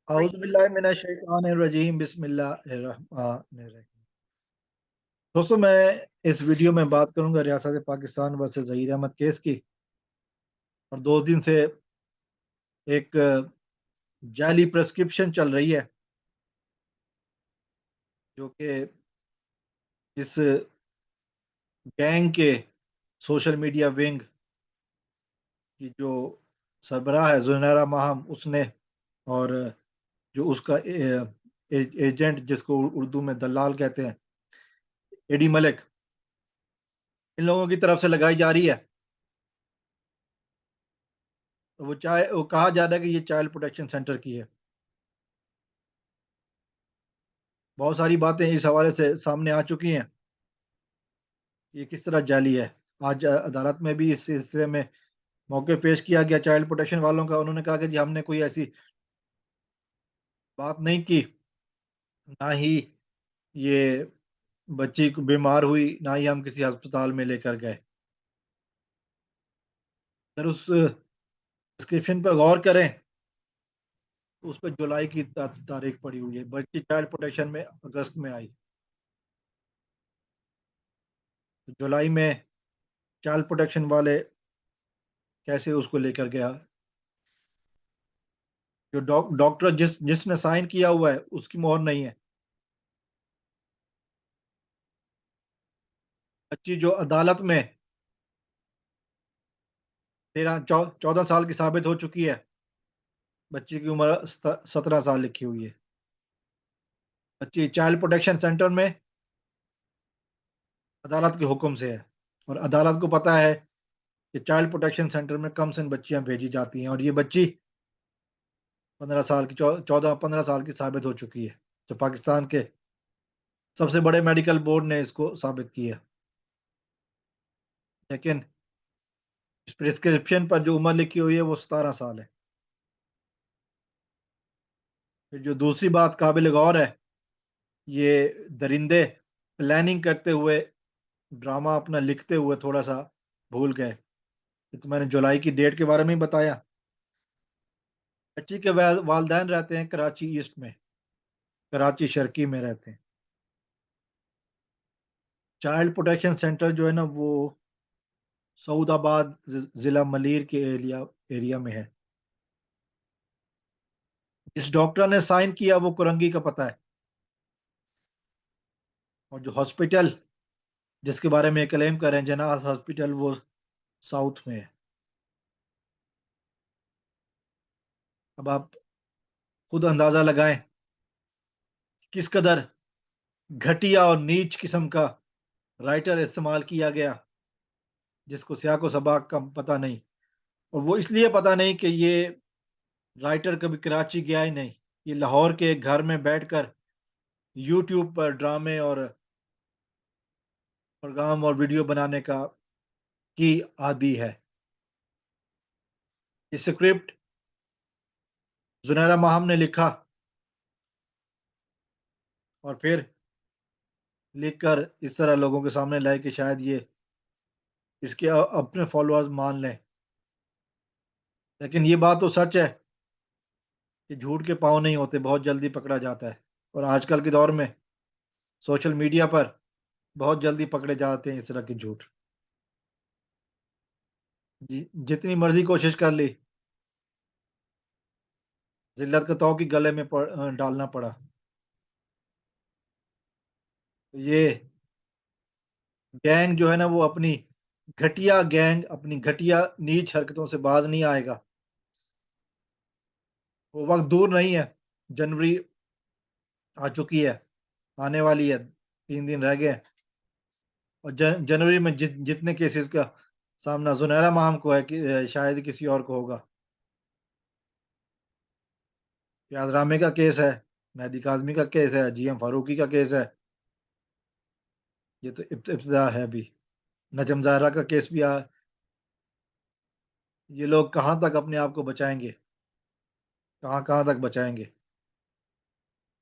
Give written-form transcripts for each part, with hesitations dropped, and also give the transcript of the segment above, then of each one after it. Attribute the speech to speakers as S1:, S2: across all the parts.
S1: औज़ु बिल्लाहि मिनश शैतानिर रजीम बिस्मिल्लाहिर्रहमानिर्रहीम। दोस्तों, मैं इस वीडियो में बात करूंगा रियासत पाकिस्तान वर्सेस ज़हीर अहमद केस की। और 2 दिन से एक जाली प्रेस्क्रिप्शन चल रही है, जो कि इस गैंग के सोशल मीडिया विंग की जो सरबराह है ज़ुनैरा माहम, उसने, और जो उसका एजेंट, जिसको उर्दू में दलाल कहते हैं, एडी मलिक, इन लोगों की तरफ से लगाई जा रही है। तो वो कहा जा रहा है कि ये चाइल्ड प्रोटेक्शन सेंटर की है। बहुत सारी बातें इस हवाले से सामने आ चुकी हैं, ये किस तरह जाली है। आज अदालत में भी इस सिलसिले में मौके पेश किया गया चाइल्ड प्रोटेक्शन वालों का। उन्होंने कहा कि जी, हमने कोई ऐसी बात नहीं की, ना ही ये बच्ची को बीमार हुई, ना ही हम किसी अस्पताल में लेकर गए। अगर उस डिस्क्रिप्शन पर गौर करें तो उस पर जुलाई की तारीख पड़ी हुई है। बच्ची चाइल्ड प्रोटेक्शन में अगस्त में आई, तो जुलाई में चाइल्ड प्रोटेक्शन वाले कैसे उसको लेकर गया। जो डॉक्टर जिसने साइन किया हुआ है, उसकी मोहर नहीं है। बच्ची जो अदालत में 14 साल की साबित हो चुकी है, बच्ची की उम्र 17 साल लिखी हुई है। बच्ची चाइल्ड प्रोटेक्शन सेंटर में अदालत के हुक्म से है, और अदालत को पता है कि चाइल्ड प्रोटेक्शन सेंटर में कम से कम बच्चियां भेजी जाती हैं, और ये बच्ची 15 साल की, 14-15 साल की साबित हो चुकी है, जो पाकिस्तान के सबसे बड़े मेडिकल बोर्ड ने इसको साबित किया। लेकिन इस प्रिस्क्रिप्शन पर जो उम्र लिखी हुई है वो 17 साल है। फिर जो दूसरी बात काबिल गौर है, ये दरिंदे प्लानिंग करते हुए, ड्रामा अपना लिखते हुए थोड़ा सा भूल गए। ये तो मैंने जुलाई की डेट के बारे में ही बताया। बच्ची के वालदैन रहते हैं कराची ईस्ट में, कराची शर्की में रहते हैं। चाइल्ड प्रोटेक्शन सेंटर जो है ना, वो सऊदाबाद जिला मलीर के एरिया में है। जिस डॉक्टर ने साइन किया वो कुरंगी का पता है, और जो हॉस्पिटल जिसके बारे में क्लेम कर रहे हैं, जनाज हॉस्पिटल, वो साउथ में है। अब आप खुद अंदाजा लगाएं किस कदर घटिया और नीच किस्म का राइटर इस्तेमाल किया गया, जिसको सियाक व सबाक का पता नहीं। और वो इसलिए पता नहीं कि ये राइटर कभी कराची गया ही नहीं। ये लाहौर के एक घर में बैठकर यूट्यूब पर ड्रामे और प्रोग्राम और वीडियो बनाने की आदी है। ये स्क्रिप्ट जुनैरा माहम ने लिखा, और फिर लिखकर इस तरह लोगों के सामने लाए कि शायद ये इसके अपने फॉलोअर्स मान लें। लेकिन ये बात तो सच है कि झूठ के पाँव नहीं होते, बहुत जल्दी पकड़ा जाता है। और आजकल के दौर में सोशल मीडिया पर बहुत जल्दी पकड़े जाते हैं इस तरह के झूठ। जितनी मर्जी कोशिश कर ली, जिल्लत का तौक ही गले में डालना पड़ा। ये गैंग जो है ना, वो अपनी घटिया नीच हरकतों से बाज नहीं आएगा। वो वक्त दूर नहीं है। जनवरी आ चुकी है, आने वाली है, 3 दिन रह गए हैं। और जनवरी में जितने केसेस का सामना जुनैरा माहम को है, कि शायद किसी और को होगा। याद रामे का केस है, मेहदी काजमी का केस है, जीएम फारूकी का केस है। ये तो इब्तिदा है अभी। नजम ज़ाहरा का केस भी आ। ये लोग कहाँ तक अपने आप को बचाएंगे, कहाँ कहाँ तक बचाएंगे।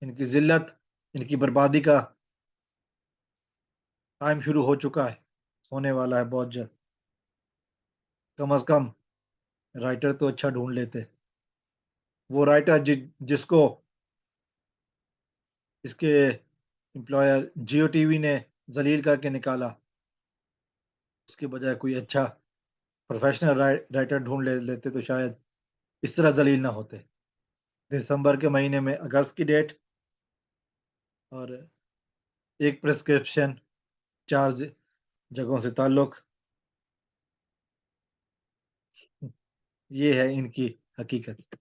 S1: इनकी जिल्लत, इनकी बर्बादी का टाइम शुरू हो चुका है, होने वाला है बहुत जल्द। कम अज कम राइटर तो अच्छा ढूंढ लेते। वो राइटर जिसको इसके एम्प्लॉयर जियो टीवी ने जलील करके निकाला, उसके बजाय कोई अच्छा प्रोफेशनल राइटर ढूंढ लेते तो शायद इस तरह जलील ना होते। दिसंबर के महीने में अगस्त की डेट और एक प्रिस्क्रिप्शन, चार जगहों से ताल्लुक, ये है इनकी हकीकत।